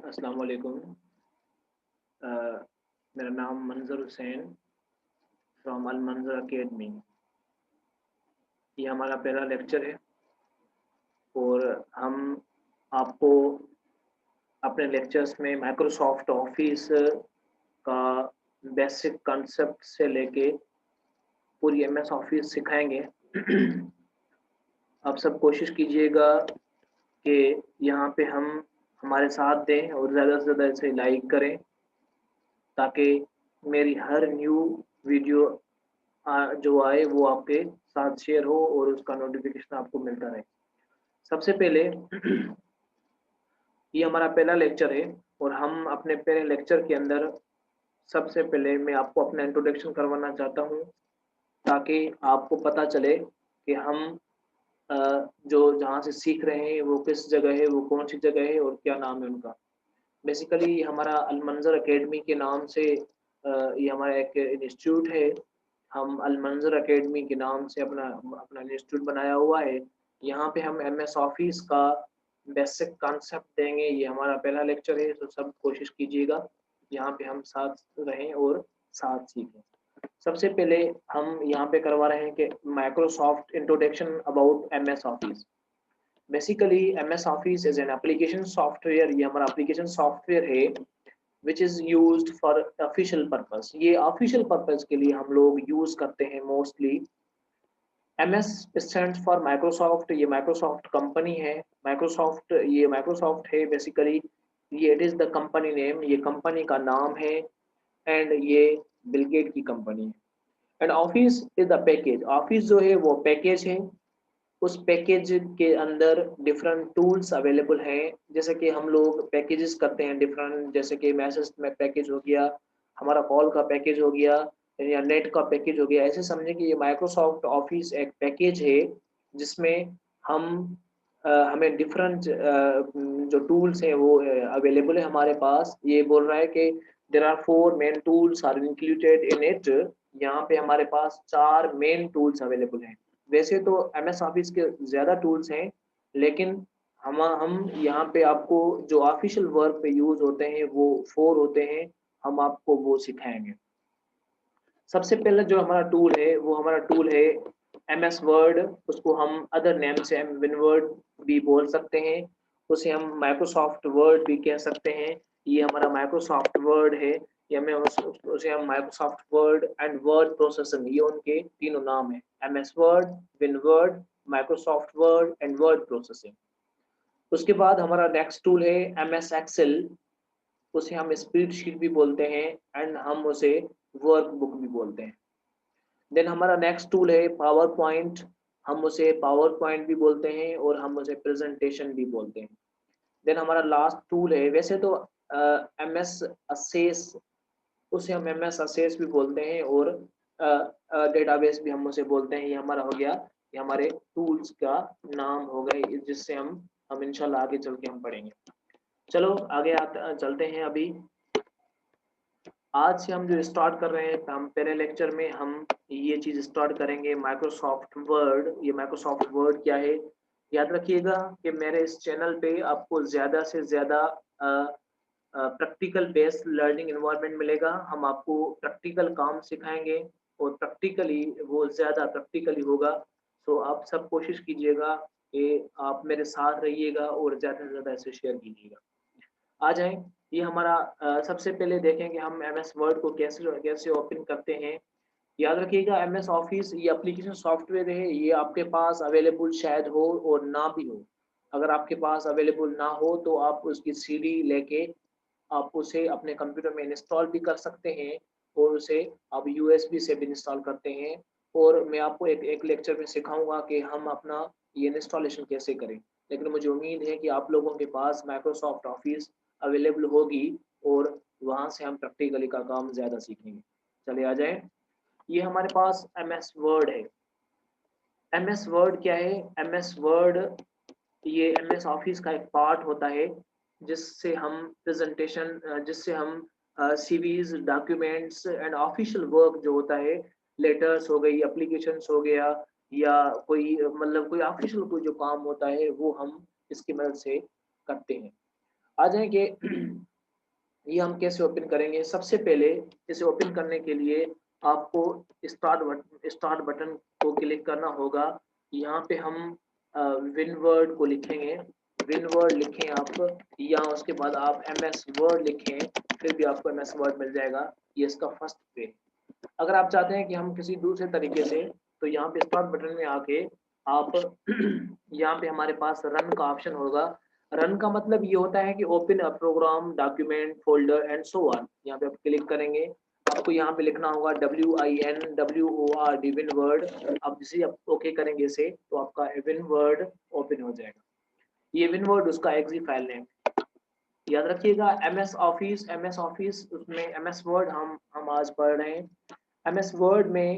अस्सलाम वालेकुम। अ, मेरा नाम मंज़र हुसैन फ्रॉम अल मंज़र अकेडमी। ये हमारा पहला लेक्चर है और हम आपको अपने लेक्चर्स में माइक्रोसॉफ्ट ऑफिस का बेसिक कॉन्सेप्ट से लेके पूरी एमएस ऑफिस सिखाएंगे। आप सब कोशिश कीजिएगा कि यहाँ पे हम हमारे साथ दें और ज़्यादा से ज़्यादा इसे लाइक करें ताकि मेरी हर न्यू वीडियो जो आए वो आपके साथ शेयर हो और उसका नोटिफिकेशन आपको मिलता रहे। सबसे पहले ये हमारा पहला लेक्चर है और हम अपने पहले लेक्चर के अंदर सबसे पहले मैं आपको अपना इंट्रोडक्शन करवाना चाहता हूँ ताकि आपको पता चले कि हम जो जहाँ से सीख रहे हैं वो किस जगह है, वो कौन सी जगह है और क्या नाम है उनका। बेसिकली हमारा अल मंज़र अकेडमी के नाम से ये हमारा एक इंस्टीट्यूट है। हम अल मंज़र अकेडमी के नाम से अपना अपना इंस्टीट्यूट बनाया हुआ है। यहाँ पे हम एमएस ऑफिस का बेसिक कॉन्सेप्ट देंगे। ये हमारा पहला लेक्चर है, तो सब कोशिश कीजिएगा यहाँ पे हम साथ रहें और साथ सीखें। सबसे पहले हम यहाँ पे करवा रहे हैं कि Microsoft introduction about MS office. Basically MS office is an application software. ये हमारा एप्लीकेशन सॉफ्टवेयर है which is used for official purpose. ये ऑफिशियल पर्पस के लिए हम लोग यूज़ करते हैं mostly. MS stands for Microsoft. ये माइक्रोसॉफ्ट कंपनी है। माइक्रोसॉफ्ट है बेसिकली। ये it is the company name, ये कंपनी का नाम है एंड ये बिल गेट की कंपनी है। And office is the package. Office जो है वो पैकेज है। उस पैकेज के अंदर डिफरेंट टूल्स अवेलेबल हैं। जैसे कि हम लोग पैकेजेस करते हैं डिफरेंट, जैसे कि मैसेज में पैकेज हो गया, हमारा कॉल का पैकेज हो गया या नेट का पैकेज हो गया। ऐसे समझे कि ये माइक्रोसॉफ्ट ऑफिस एक पैकेज है जिसमें हम हमें डिफरेंट जो टूल्स हैं वो अवेलेबल है हमारे पास। ये बोल रहा है कि there are 4 main tools are included in it. यहाँ पे हमारे पास 4 मेन टूल्स अवेलेबल हैं। वैसे तो एमएस ऑफिस के ज़्यादा टूल्स हैं, लेकिन हम यहाँ पे आपको जो ऑफिशियल वर्क पे यूज़ होते हैं वो 4 होते हैं। हम आपको वो सिखाएंगे। सबसे पहले जो हमारा टूल है वो हमारा टूल है एमएस वर्ड। उसको हम अदर नेम से विनवर्ड भी बोल सकते हैं। उसे हम माइक्रोसॉफ्ट वर्ड भी कह सकते हैं। ये हमारा माइक्रोसॉफ्ट वर्ड है। ये हमें उसे हम Microsoft word and word processing, ये उनके तीनों नाम है। MS word, windward, Microsoft word and word processing. उसके बाद हमारा नेक्स्ट टूल है एमएस एक्सेल। उसे हम स्प्रेडशीट भी बोलते हैं एंड हम उसे वर्क बुक भी बोलते हैं। देन हमारा नेक्स्ट टूल है पावर पॉइंट। हम उसे पावर पॉइंट भी बोलते हैं और हम उसे प्रेजेंटेशन भी बोलते हैं। देन हमारा लास्ट टूल है, वैसे तो एम एस असेस, उसे हम एम एस असेस भी बोलते हैं और डेटाबेस भी हम उसे बोलते हैं। ये हमारा हो गया, ये हमारे टूल्स का नाम हो गए जिससे हम इंशाल्लाह आगे चल के हम पढ़ेंगे। चलो आगे चलते हैं। अभी आज से हम जो स्टार्ट कर रहे हैं, हम पहले लेक्चर में हम ये चीज़ स्टार्ट करेंगे माइक्रोसॉफ्ट वर्ड। ये माइक्रोसॉफ्ट वर्ड क्या है, याद रखिएगा कि मेरे इस चैनल पे आपको ज़्यादा से ज़्यादा प्रैक्टिकल बेस्ड लर्निंग इन्वायरमेंट मिलेगा। हम आपको प्रैक्टिकल काम सिखाएंगे और प्रैक्टिकली वो ज़्यादा प्रैक्टिकली होगा। तो आप सब कोशिश कीजिएगा कि आप मेरे साथ रहिएगा और ज़्यादा से ज़्यादा इसे शेयर कीजिएगा। आ जाएँ, ये हमारा सबसे पहले देखें कि हम एमएस वर्ड को कैसे कैसे ओपन करते हैं। याद रखिएगा एमएस ऑफिस ये एप्लीकेशन सॉफ्टवेयर है। ये आपके पास अवेलेबल शायद हो और ना भी हो। अगर आपके पास अवेलेबल ना हो तो आप उसकी सीडी लेके आप उसे अपने कंप्यूटर में इंस्टॉल भी कर सकते हैं और उसे आप यूएसबी से भी इंस्टॉल करते हैं। और मैं आपको एक एक लेक्चर में सिखाऊंगा कि हम अपना ये इंस्टॉलेशन कैसे करें। लेकिन मुझे उम्मीद है कि आप लोगों के पास माइक्रोसॉफ्ट ऑफिस अवेलेबल होगी और वहाँ से हम प्रैक्टिकली का काम ज़्यादा सीखेंगे। चले आ जाएं, ये हमारे पास एमएस वर्ड है। एमएस वर्ड क्या है? एमएस वर्ड ये एमएस ऑफिस का एक पार्ट होता है जिससे हम प्रेजेंटेशन, जिससे हम CVs, documents and official work जो होता है, लेटर्स हो गई, एप्लीकेशंस हो गया या कोई मतलब कोई ऑफिशियल कोई जो काम होता है वो हम इसकी मदद से करते हैं। आ जाए कि ये हम कैसे ओपन करेंगे। सबसे पहले इसे ओपन करने के लिए आपको स्टार्ट बटन को क्लिक करना होगा। यहाँ पे हम विन वर्ड को लिखेंगे, विन वर्ड लिखें आप, या उसके बाद आप एमएस वर्ड लिखें, फिर भी आपको एमएस वर्ड मिल जाएगा। ये इसका फर्स्ट पेज। अगर आप चाहते हैं कि हम किसी दूसरे तरीके से, तो यहाँ पे स्टार्ट बटन में आके आप यहाँ पे हमारे पास रन का ऑप्शन होगा। रन का मतलब ये होता है कि open a program, document, folder and so on. यहाँ पे आप क्लिक करेंगे, आपको यहाँ पे लिखना होगा WINWORD विन वर्ड। अब जैसे आप ओके करेंगे इसे, तो आपका विन वर्ड ओपन हो जाएगा। ये विन वर्ड उसका एग्जी फाइल नेम। याद रखिएगा एमएस ऑफिस उसमें एमएस वर्ड हम आज पढ़ रहे हैं। एमएस वर्ड में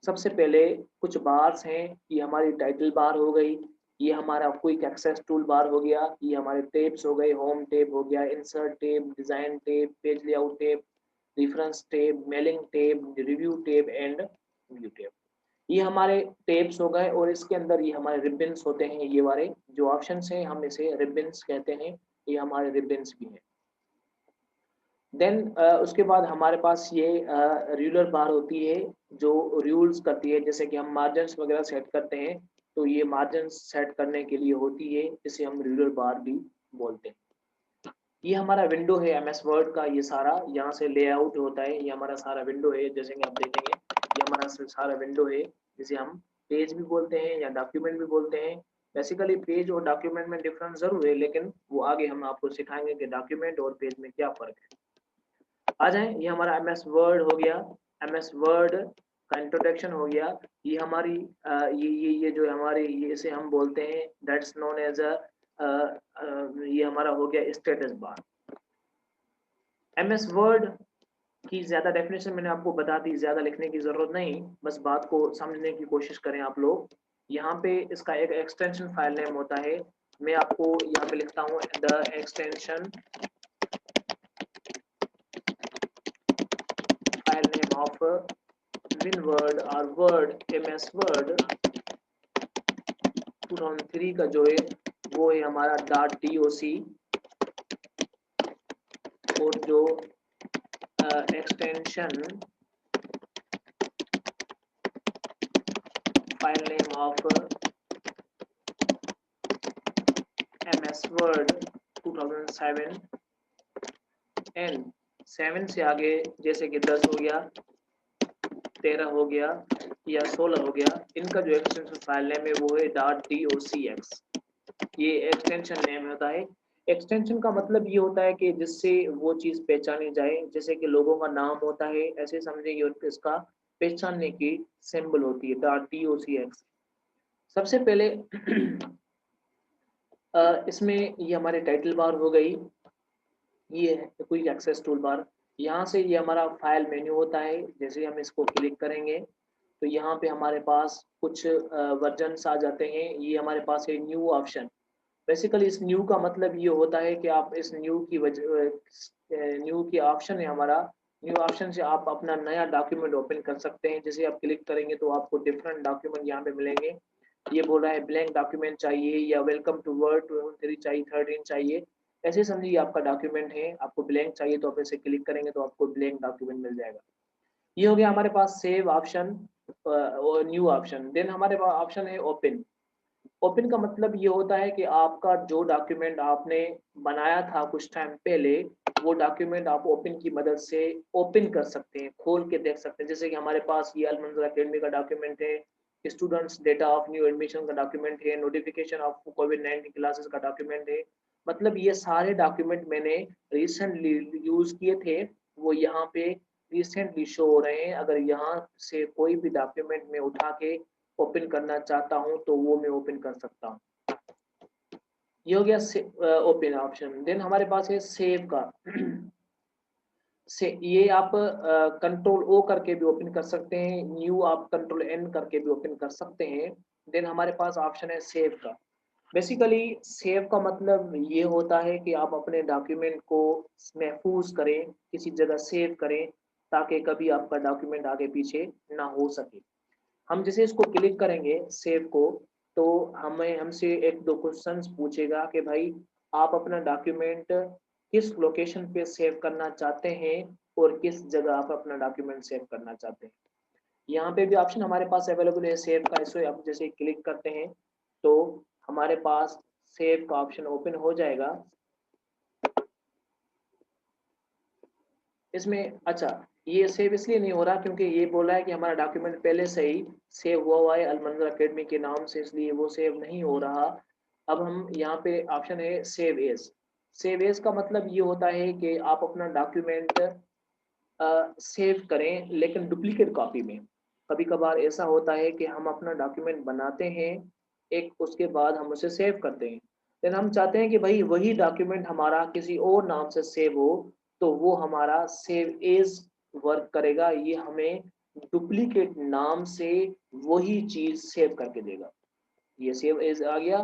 सबसे पहले कुछ बार्स हैं। ये हमारी टाइटल बार हो गई, ये हमारा क्विक एक्सेस टूल बार हो गया, ये हमारे टेब्स हो गए, होम टेब हो गया, insert tab, design tab, page layout tab, reference tab, mailing tab, review tab and view tab. ये हमारे टेब्स हो गए, और इसके अंदर ये हमारे रिबन्स होते हैं। ये वाले जो ऑप्शंस हैं हम इसे रिबन्स कहते हैं, ये हमारे रिबन्स भी हैं। देन उसके बाद हमारे पास ये रूलर बार होती है जो रूल्स करती है, जैसे कि हम मार्जिन्स वगैरह सेट करते हैं, तो ये मार्जिन्स सेट करने के लिए होती है, इसे हम रूलर बार भी बोलते हैं। ये हमारा विंडो है एमएस वर्ड का, ये सारा यहाँ से लेआउट होता है। ये हमारा सारा विंडो है, जैसे कि आप देखेंगे ये हमारा सारा विंडो है, जिसे हम पेज भी बोलते हैं या डॉक्यूमेंट भी बोलते हैं। बेसिकली पेज और डॉक्यूमेंट में डिफरेंस जरूर है, लेकिन वो आगे हम आपको सिखाएंगे कि डॉक्यूमेंट और पेज में क्या फर्क है। आ जाए, ये हमारा एमएस वर्ड हो गया, एमएस वर्ड का इंट्रोडक्शन हो गया। ये हमारी ये जो हमारी ये इसे हम बोलते हैं दैट्स नोन एज अ ये हमारा हो गया स्टेटस बार। एमएस वर्ड की ज्यादा डेफिनेशन मैंने आपको बता दी, ज्यादा लिखने की जरूरत नहीं, बस बात को समझने की कोशिश करें आप लोग। यहाँ पे इसका एक एक्सटेंशन फाइल नेम होता है, मैं आपको यहाँ पे लिखता हूँ the extension file name of WinWord और वर्ड MS वर्ड 2003 का जो है वो है हमारा .doc, और जो extension file name of MS word 2007 and 7 से आगे जैसे कि 10 हो गया, 13 हो गया या 16 हो गया, इनका जो एक्सटेंशन फाइल नेम है वो है .docx। ये एक्सटेंशन नेम होता है। एक्सटेंशन का मतलब ये होता है कि जिससे वो चीज पहचानी जाए, जैसे कि लोगों का नाम होता है, ऐसे समझे ये इसका पहचानने की सिंबल होती है .docx। सबसे पहले इसमें ये हमारे टाइटल बार हो गई, ये है क्विक एक्सेस टूल बार। यहाँ से ये हमारा फाइल मेन्यू होता है, जैसे हम इसको क्लिक करेंगे तो यहाँ पे हमारे पास कुछ वर्जन्स आ जाते हैं। ये हमारे पास है न्यू ऑप्शन। बेसिकली इस न्यू का मतलब ये होता है कि आप इस न्यू की वजह न्यू की ऑप्शन है हमारा, न्यू ऑप्शन से आप अपना नया डॉक्यूमेंट ओपन कर सकते हैं। जैसे आप क्लिक करेंगे तो आपको डिफरेंट डॉक्यूमेंट यहाँ पे मिलेंगे। ये बोल रहा है ब्लैंक डॉक्यूमेंट चाहिए या वेलकम टू वर्ड 23 चाहिए, 13 चाहिए, ऐसे समझिए आपका डॉक्यूमेंट है, आपको ब्लैंक चाहिए तो आप इसे क्लिक करेंगे तो आपको ब्लैंक डॉक्यूमेंट मिल जाएगा। ये हो गया हमारे पास सेव ऑप्शन और न्यू ऑप्शन। देन हमारे पास ऑप्शन है ओपन। ओपन का मतलब ये होता है कि आपका जो डॉक्यूमेंट आपने बनाया था कुछ टाइम पहले, वो डॉक्यूमेंट आप ओपन की मदद से ओपन कर सकते हैं, खोल के देख सकते हैं। जैसे कि हमारे पास ये अल-मंज़र अकेडमी का डॉक्यूमेंट है, students data of new admission का डॉक्यूमेंट है, नोटिफिकेशन ऑफ कोविड-19 क्लासेस का डॉक्यूमेंट है। मतलब ये सारे डॉक्यूमेंट मैंने रिसेंटली यूज किए थे, वो यहाँ पे रिसेंटली शो हो रहे हैं। अगर यहाँ से कोई भी डॉक्यूमेंट में उठा के ओपन करना चाहता हूं तो वो मैं ओपन कर सकता हूं। ये हो गया ओपन ऑप्शन। देन हमारे पास है सेव का से ये आप कंट्रोल ओ करके भी ओपन कर सकते हैं, न्यू आप कंट्रोल एन करके भी ओपन कर सकते हैं। देन हमारे पास ऑप्शन है सेव का। बेसिकली सेव का मतलब ये होता है कि आप अपने डॉक्यूमेंट को महफूज करें, किसी जगह सेव करें, ताकि कभी आपका डॉक्यूमेंट आगे पीछे ना हो सके। हम जैसे इसको क्लिक करेंगे सेव को, तो हमें हमसे एक दो क्वेश्चंस पूछेगा कि भाई आप अपना डॉक्यूमेंट किस लोकेशन पे सेव करना चाहते हैं और किस जगह आप अपना डॉक्यूमेंट सेव करना चाहते हैं। यहाँ पे भी ऑप्शन हमारे पास अवेलेबल है सेव का, इसे आप जैसे क्लिक करते हैं तो हमारे पास सेव का ऑप्शन ओपन हो जाएगा। इसमें अच्छा, ये सेव इसलिए नहीं हो रहा क्योंकि ये बोला है कि हमारा डॉक्यूमेंट पहले से ही सेव हुआ है अलमंजर अकेडमी के नाम से, इसलिए वो सेव नहीं हो रहा। अब हम यहाँ पे ऑप्शन है सेव एज। सेव एज का मतलब ये होता है कि आप अपना डॉक्यूमेंट सेव करें लेकिन डुप्लीकेट कॉपी में। कभी कभार ऐसा होता है कि हम अपना डॉक्यूमेंट बनाते हैं एक, उसके बाद हम उसे सेव करते हैं, लेकिन हम चाहते हैं कि भाई वही डॉक्यूमेंट हमारा किसी और नाम से सेव हो, तो वो हमारा सेव एज वर्क करेगा। ये हमें डुप्लीकेट नाम से वही चीज सेव करके देगा। ये सेव एज आ गया,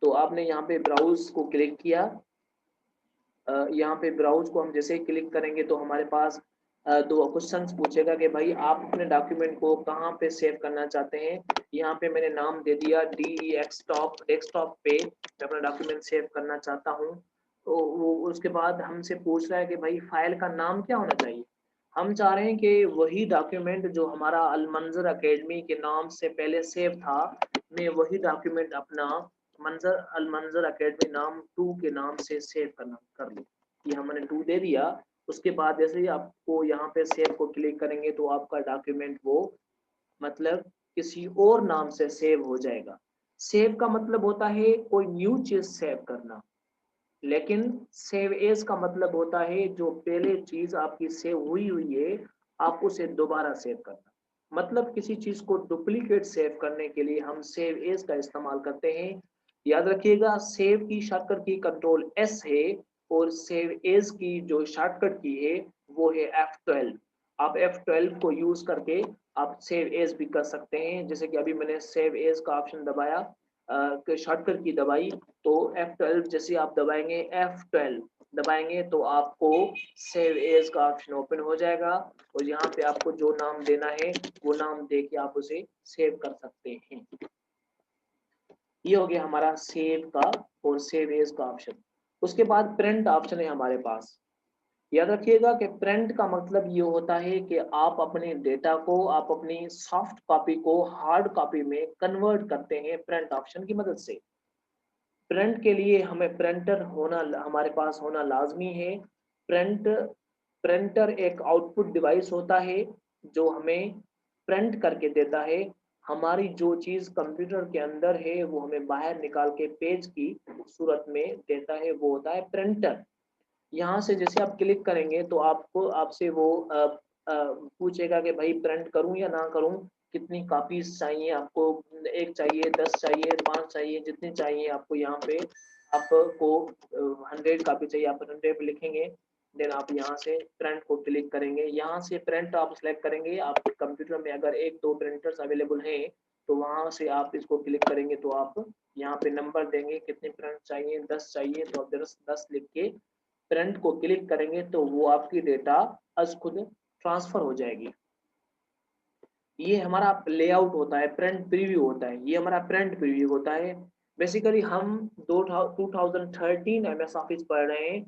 तो आपने यहाँ पे ब्राउज को क्लिक किया। यहाँ पे ब्राउज को हम जैसे क्लिक करेंगे तो हमारे पास दो क्वेश्चंस पूछेगा कि भाई आप अपने डॉक्यूमेंट को कहाँ पे सेव करना चाहते हैं। यहाँ पे मैंने नाम दे दिया डेस्कटॉप, डेस्कटॉप पे मैं अपना डॉक्यूमेंट सेव करना चाहता हूँ। तो वो उसके बाद हमसे पूछ रहा है कि भाई फाइल का नाम क्या होना चाहिए। हम चाह रहे हैं कि वही डॉक्यूमेंट जो हमारा अलमंजर अकेडमी के नाम से पहले सेव था, मैं वही डॉक्यूमेंट अपना अलमंजर अकेडमी नाम 2 के नाम से सेव करना कर लूँ। ये हमने 2 दे दिया। उसके बाद जैसे ही आपको यहाँ पे सेव को क्लिक करेंगे तो आपका डॉक्यूमेंट वो मतलब किसी और नाम से सेव हो जाएगा। सेव का मतलब होता है कोई न्यू चीज सेव करना, लेकिन सेव एज का मतलब होता है जो पहले चीज आपकी सेव हुई हुई है आप उसे दोबारा सेव करना। मतलब किसी चीज को डुप्लीकेट सेव करने के लिए हम सेव एज का इस्तेमाल करते हैं। याद रखिएगा सेव की शॉर्टकट की कंट्रोल एस है और सेव एज की जो शॉर्टकट की है वो है F12। आप F12 को यूज करके आप सेव एज भी कर सकते हैं। जैसे कि अभी मैंने सेव एज का ऑप्शन दबाया, शॉर्टकट की दबाई, तो F12 जैसे आप दबाएंगे, F12 दबाएंगे तो आपको सेव एज का ऑप्शन ओपन हो जाएगा और यहाँ पे आपको जो नाम देना है वो नाम दे के आप उसे सेव कर सकते हैं। ये हो गया हमारा सेव का और सेव एज का ऑप्शन। उसके बाद प्रिंट ऑप्शन है हमारे पास। याद रखिएगा कि प्रिंट का मतलब ये होता है कि आप अपने डेटा को, आप अपनी सॉफ्ट कॉपी को हार्ड कॉपी में कन्वर्ट करते हैं प्रिंट ऑप्शन की मदद से। प्रिंट के लिए हमें प्रिंटर होना हमारे पास होना लाजमी है। प्रिंट प्रिंटर एक आउटपुट डिवाइस होता है जो हमें प्रिंट करके देता है। हमारी जो चीज कंप्यूटर के अंदर है वो हमें बाहर निकाल के पेज की सूरत में देता है, वो होता है प्रिंटर। यहाँ से जैसे आप क्लिक करेंगे तो आपको आपसे वो पूछेगा कि भाई प्रिंट करूं या ना करूं, कितनी कॉपीज चाहिए आपको, एक चाहिए, 10 चाहिए, 5 चाहिए, जितनी चाहिए आपको। यहाँ पे आपको 100 कॉपी चाहिए, आप 100 लिखेंगे। देन आप यहाँ से प्रिंट को क्लिक करेंगे। यहाँ से प्रिंट आप सिलेक्ट करेंगे। आपके कंप्यूटर में अगर 1-2 प्रिंटर्स अवेलेबल हैं तो वहाँ से आप इसको क्लिक करेंगे तो आप यहाँ पे नंबर देंगे कितने प्रिंट चाहिए, 10 चाहिए तो आप 10 लिख के प्रिंट को क्लिक करेंगे तो वो आपकी डेटा आज खुद ट्रांसफर हो जाएगी। ये हमारा लेआउट होता है, प्रिंट प्रीव्यू होता है। ये हमारा प्रिंट प्रीव्यू होता है। बेसिकली हम 2013 एमएस ऑफिस पढ़ रहे हैं।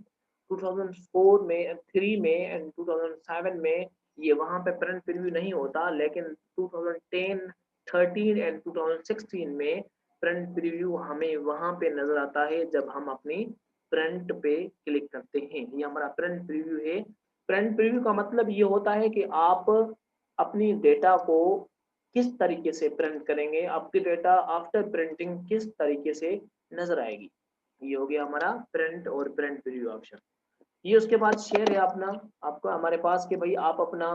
2004 में, 3 में एंड 2007 में ये वहां पे प्रिंट प्रीव्यू नहीं होता, लेकिन 2010, 13 एंड 2016 में प्रिंट प्रीव्यू हमें वहां पे नजर आता है जब हम अपनी प्रिंट पे क्लिक करते हैं। ये हमारा प्रिंट प्रीव्यू है। प्रिंट प्रीव्यू का मतलब ये होता है कि आप अपनी डेटा को किस तरीके से प्रिंट करेंगे, आपकी डेटा आफ्टर प्रिंटिंग किस तरीके से नजर आएगी। ये हो गया हमारा प्रिंट और प्रिंट प्रीव्यू ऑप्शन। ये उसके बाद शेयर है अपना, आपका हमारे पास कि भाई आप अपना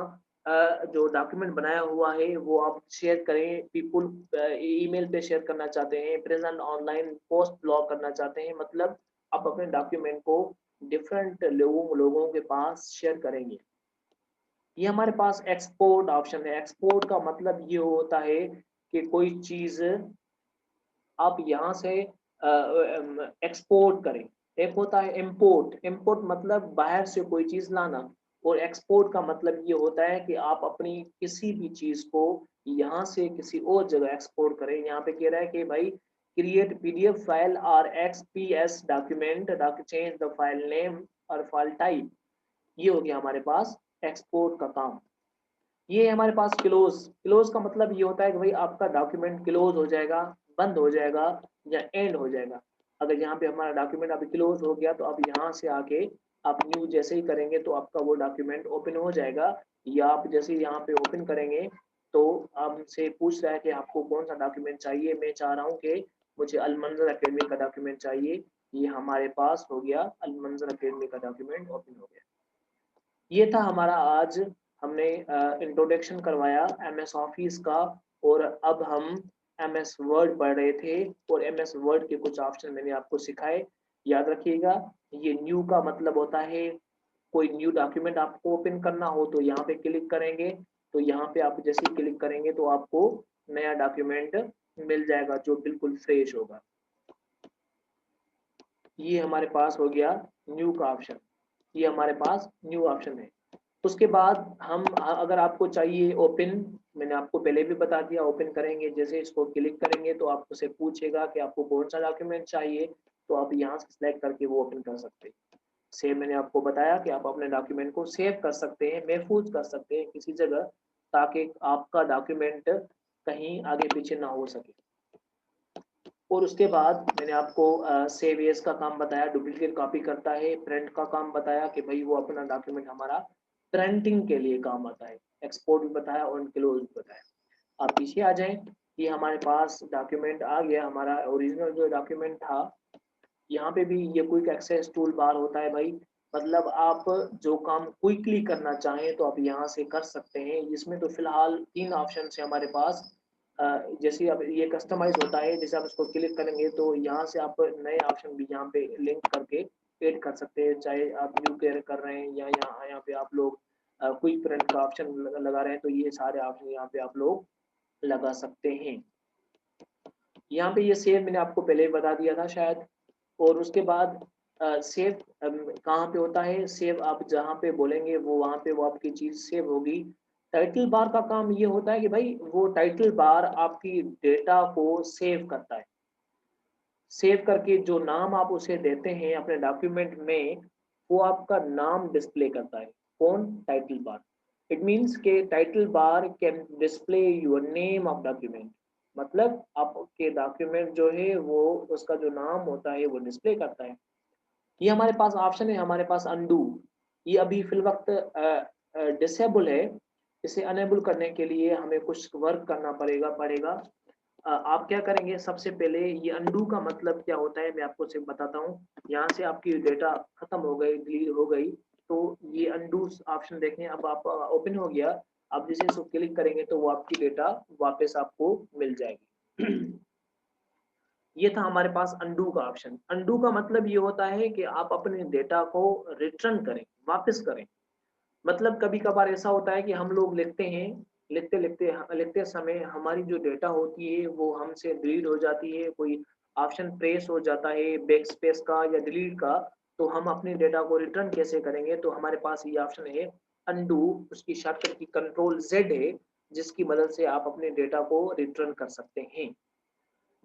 जो डॉक्यूमेंट बनाया हुआ है वो आप शेयर करें, पीपल ईमेल पे शेयर करना चाहते हैं, प्रेजेंट ऑनलाइन पोस्ट ब्लॉग करना चाहते हैं, मतलब आप अपने डॉक्यूमेंट को डिफरेंट लोगों के पास शेयर करेंगे। ये हमारे पास एक्सपोर्ट ऑप्शन है। एक्सपोर्ट का मतलब ये होता है कि कोई चीज आप यहाँ से एक्सपोर्ट करें। एक होता है इम्पोर्ट। इम्पोर्ट मतलब बाहर से कोई चीज लाना, और एक्सपोर्ट का मतलब ये होता है कि आप अपनी किसी भी चीज को यहाँ से किसी और जगह एक्सपोर्ट करें। यहाँ पे कह रहा है कि भाई create PDF file or XPS document, change the file name और file type। ये हो गया हमारे पास एक्सपोर्ट का काम। ये है हमारे पास क्लोज। क्लोज का मतलब ये होता है कि भाई आपका डॉक्यूमेंट क्लोज हो जाएगा, बंद हो जाएगा या एंड हो जाएगा। अगर यहाँ पे हमारा डॉक्यूमेंट अभी क्लोज हो गया तो अब यहाँ से आके आप न्यू जैसे ही करेंगे तो आपका वो डॉक्यूमेंट ओपन हो जाएगा, या आप जैसे ही यहाँ पे ओपन करेंगे तो हमसे पूछ रहा है कि आपको कौन सा डॉक्यूमेंट चाहिए। मैं चाह रहा हूँ कि मुझे अलमंजर अकेडमी का डॉक्यूमेंट चाहिए। ये हमारे पास हो गया, अलमंजर अकेडमी का डॉक्यूमेंट ओपन हो गया। ये था हमारा आज, हमने इंट्रोडक्शन करवाया MS ऑफिस का, और अब हम MS वर्ड पढ़ रहे थे और MS वर्ड के कुछ ऑप्शन मैंने आपको सिखाए। याद रखिएगा, ये न्यू का मतलब होता है कोई न्यू डॉक्यूमेंट आपको ओपन करना हो तो यहाँ पे क्लिक करेंगे, तो यहाँ पे आप जैसे ही क्लिक करेंगे तो आपको नया डॉक्यूमेंट मिल जाएगा जो बिल्कुल फ्रेश होगा। ये हमारे पास हो गया न्यू का ऑप्शन, ये हमारे पास न्यू ऑप्शन है। उसके बाद हम अगर आपको चाहिए ओपन, मैंने आपको पहले भी बता दिया, ओपन करेंगे जैसे इसको क्लिक करेंगे तो आपसे पूछेगा कि आपको कौन सा डॉक्यूमेंट चाहिए, तो आप यहाँ से सिलेक्ट करके वो ओपन कर सकते हैं। सेव मैंने आपको बताया कि आप अपने डॉक्यूमेंट को सेव कर सकते हैं, महफूज कर सकते हैं किसी जगह, ताकि आपका डॉक्यूमेंट कहीं आगे पीछे ना हो सके। और उसके बाद मैंने आपको सेव एज का काम बताया, डुप्लीकेट कॉपी करता है, प्रिंट का काम बताया कि भाई वो अपना डॉक्यूमेंट हमारा प्रिंटिंग के लिए काम आता है, एक्सपोर्ट भी बताया और क्लोज भी बताया। आप पीछे आ जाएं, ये हमारे पास डॉक्यूमेंट आ गया, हमारा ओरिजिनल जो डॉक्यूमेंट था। यहाँ पे भी ये क्विक एक्सेस टूल बार होता है भाई, मतलब आप जो काम क्विकली करना चाहें तो आप यहाँ से कर सकते हैं। इसमें तो फिलहाल 3 ऑप्शन है हमारे पास। जैसे अब ये कस्टमाइज होता है, जैसे आप इसको क्लिक करेंगे तो यहाँ से आप नए ऑप्शन भी यहाँ पे लिंक करके ऐड कर सकते हैं, चाहे आप न्यू क्लियर कर रहे हैं या यहाँ पे आप लोग क्विक प्रिंट का ऑप्शन लगा रहे हैं, तो ये सारे ऑप्शन यहाँ पे आप लोग लगा सकते हैं। यहाँ पे ये सेव मैंने आपको पहले ही बता दिया था शायद। और उसके बाद सेव कहाँ पे होता है, सेव आप जहाँ पे बोलेंगे वो वहाँ पे वो आपकी चीज सेव होगी। टाइटल बार का काम ये होता है कि भाई वो टाइटल बार आपकी डेटा को सेव करता है। सेव करके जो नाम आप उसे देते हैं अपने डॉक्यूमेंट में, वो आपका नाम डिस्प्ले करता है। कौन? Title bar. इट मीन्स के title bar can display your name of document, मतलब आपके डॉक्यूमेंट जो है वो उसका जो नाम होता है वो डिस्प्ले करता है। ये हमारे पास ऑप्शन है, हमारे पास अनडू, ये अभी फिल वक्त डिसेबल है। इसे अनेबल करने के लिए हमें कुछ वर्क करना पड़ेगा। आप क्या करेंगे, सबसे पहले ये अनडू का मतलब क्या होता है मैं आपको सिर्फ बताता हूँ। यहाँ से आपकी डेटा खत्म हो गई, डिलीट हो गई, तो ये अनडू ऑप्शन देखें, अब आप ओपन हो गया। आप जैसे इसको क्लिक करेंगे तो वो आपकी डेटा वापस आपको मिल जाएगी। ये था हमारे पास अनडू का ऑप्शन। अनडू का मतलब ये होता है कि आप अपने डेटा को रिटर्न करें, वापस करें। मतलब कभी कभार ऐसा होता है कि हम लोग लिखते हैं, लिखते समय हमारी जो डेटा होती है वो हमसे डिलीट हो जाती है, कोई ऑप्शन प्रेस हो जाता है बैक स्पेस का या डिलीट का, तो हम अपने डेटा को रिटर्न कैसे करेंगे, तो हमारे पास ये ऑप्शन है अनडू। उसकी शॉर्टकट की कंट्रोल Z है, जिसकी मदद से आप अपने डेटा को रिटर्न कर सकते हैं।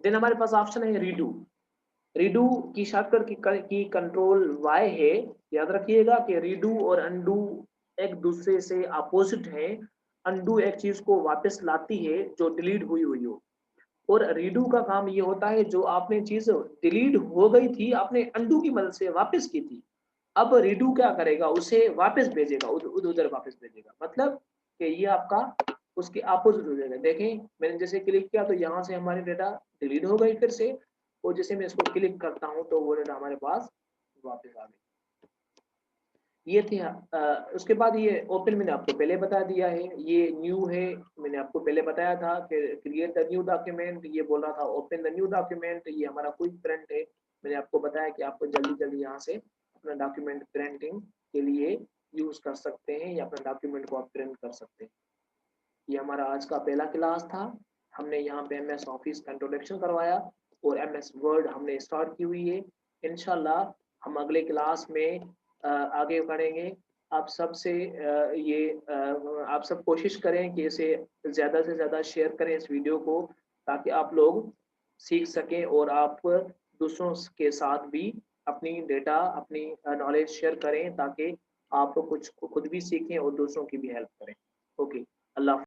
देन हमारे पास ऑप्शन है रीडू। रीडू की शॉर्टकट की कंट्रोल Y है। याद रखिएगा कि रीडू और अनडू एक दूसरे से अपोजिट है। अनडू एक चीज को वापस लाती है जो डिलीट हुई हुई हो, और रीडू का काम ये होता है जो आपने चीज डिलीट हो गई थी आपने अनडू की मदद से वापस की थी, अब रीडू क्या करेगा, उसे वापस भेजेगा, उधर वापस भेजेगा। मतलब कि ये आपका उसके अपोजिट हो जाएगा। देखें मैंने जैसे क्लिक किया तो यहाँ से हमारी डेटा डिलीट हो गई फिर से, और जैसे मैं इसको क्लिक करता हूँ तो वो डेटा हमारे पास वापस आ गई। ये थे। उसके बाद ये ओपन मैंने आपको पहले बता दिया है, ये न्यू है, मैंने आपको पहले बताया था कि क्रिएट द न्यू डॉक्यूमेंट, ये बोल रहा था ओपन द न्यू डॉक्यूमेंट, ये हमारा क्विक प्रिंट है। मैंने आपको बताया कि आपको जल्दी जल्दी यहाँ से अपना डॉक्यूमेंट प्रिंटिंग के लिए यूज कर सकते हैं या अपने डॉक्यूमेंट को आप प्रिंट कर सकते हैं। ये हमारा आज का पहला क्लास था। हमने यहाँ पे MS ऑफिस का इंट्रोडक्शन करवाया और MS वर्ड हमने स्टार्ट की हुई है। इंशाल्लाह हम अगले क्लास में आगे बढ़ेंगे। आप सबसे आप सब कोशिश करें कि इसे ज़्यादा से ज़्यादा शेयर करें इस वीडियो को, ताकि आप लोग सीख सकें और आप दूसरों के साथ भी अपनी डेटा, अपनी नॉलेज शेयर करें ताकि आप कुछ खुद भी सीखें और दूसरों की भी हेल्प करें। ओके, अल्लाह